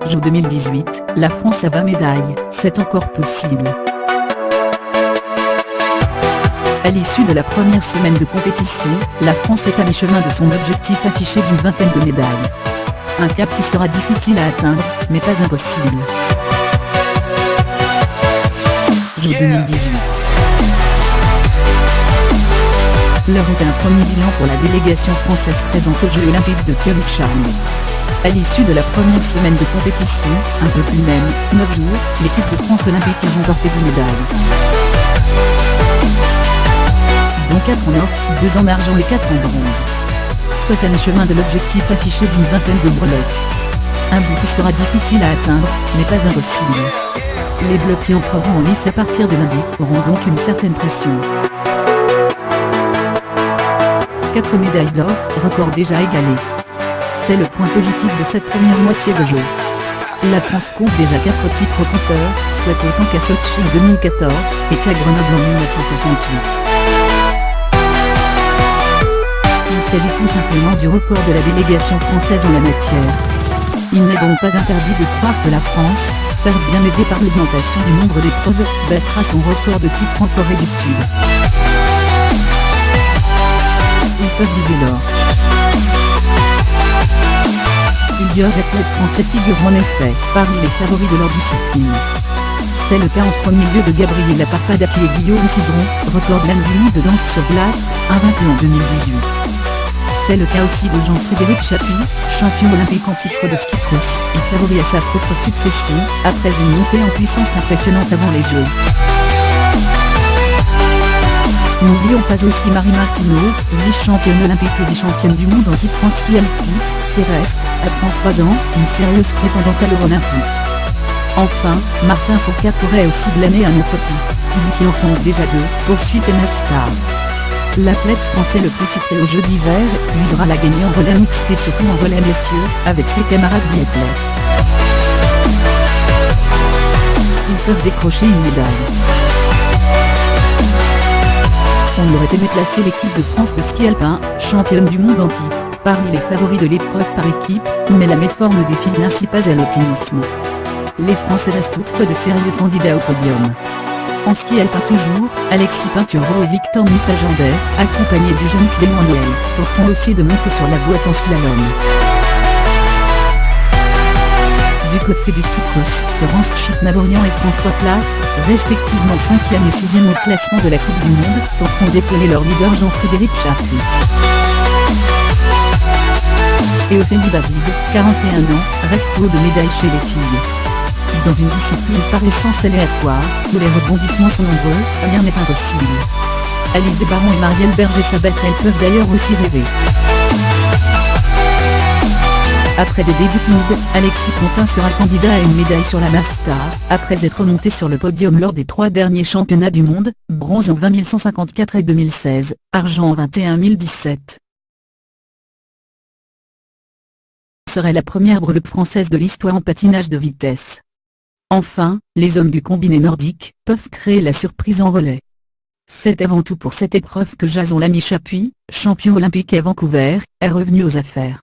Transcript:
JO 2018, la France a 20 médailles, c'est encore possible. À l'issue de la première semaine de compétition, la France est à mi-chemin de son objectif affiché d'une vingtaine de médailles. Un cap qui sera difficile à atteindre, mais pas impossible. JO 2018. L'heure est un premier bilan pour la délégation française présente aux Jeux Olympiques de Pyeongchang. À l'issue de la première semaine de compétition, un peu plus même, 9 jours, l'équipe de France olympique a remporté 10 médailles. Dont 4 en or, 2 en argent et 4 en bronze. Soit à mi-chemin de l'objectif affiché d'une vingtaine de breloques. Un but qui sera difficile à atteindre, mais pas impossible. Les Bleus qui entreront en lice à partir de lundi auront donc une certaine pression. 4 médailles d'or, record déjà égalé. C'est le point positif de cette première moitié de jeu. La France compte déjà 4 titres au compteur, soit autant qu'à Sochi en 2014, et qu'à Grenoble en 1968. Il s'agit tout simplement du record de la délégation française en la matière. Il n'est donc pas interdit de croire que la France, certes bien aidée par l'augmentation du nombre d'épreuves, battra son record de titres en Corée du Sud. Ils peuvent viser l'or. Plusieurs athlètes français figurent en effet parmi les favoris de leur discipline. C'est le cas en premier lieu de Gabriela Papadakis et Guillaume Cizeron, recordman du monde de danse sur glace, invaincu en 2018. C'est le cas aussi de Jean-Frédéric Chapuis, champion olympique en titre de ski cross, et favori à sa propre succession, après une montée en puissance impressionnante avant les Jeux. N'oublions pas aussi Marie Martineau, vice-championne olympique et vice-championne du monde en titre en ski alpin, qui reste, à 33 ans, une sérieuse prétendante à l'Euro olympique. Enfin, Martin Fourcade pourrait aussi blâmer un autre titre, lui qui en compte déjà 2, poursuite MS Star. L'athlète français le plus titré aux Jeux d'hiver visera la gagner en relais mixte et surtout en relais messieurs, avec ses camarades biathlètes. Ils peuvent décrocher une médaille. On aurait aimé placer l'équipe de France de ski alpin, championne du monde en titre, parmi les favoris de l'épreuve par équipe, mais la méforme ne défile ainsi pas à l'optimisme. Les Français restent toutefois de sérieux candidats au podium. En ski alpin toujours, Alexis Pinturo et Victor Mutagendais, accompagnés du jeune Clément Noël, tenteront aussi de monter sur la boîte en slalom. Du côté du ski cross, Terence Chitnaborian et François Place, respectivement 5e et 6e au classement de la Coupe du Monde, tenteront d'épauler leur leader Jean-Frédéric Chapuis. Et Ophélie David, 41 ans, rêve trop de médailles chez les filles. Dans une discipline par essence aléatoire, où les rebondissements sont nombreux, rien n'est impossible. Alizé Baron et Marielle Berger-Sabat, elles peuvent d'ailleurs aussi rêver. Après des débuts timides, Alexis Contin sera candidat à une médaille sur la Mass Star, après être monté sur le podium lors des 3 derniers championnats du monde, bronze en 20 154 et 2016, argent en 21 017. Serait la première breloque française de l'histoire en patinage de vitesse. Enfin, les hommes du combiné nordique peuvent créer la surprise en relais. C'est avant tout pour cette épreuve que Jason Lamy Chapuis, champion olympique à Vancouver, est revenu aux affaires.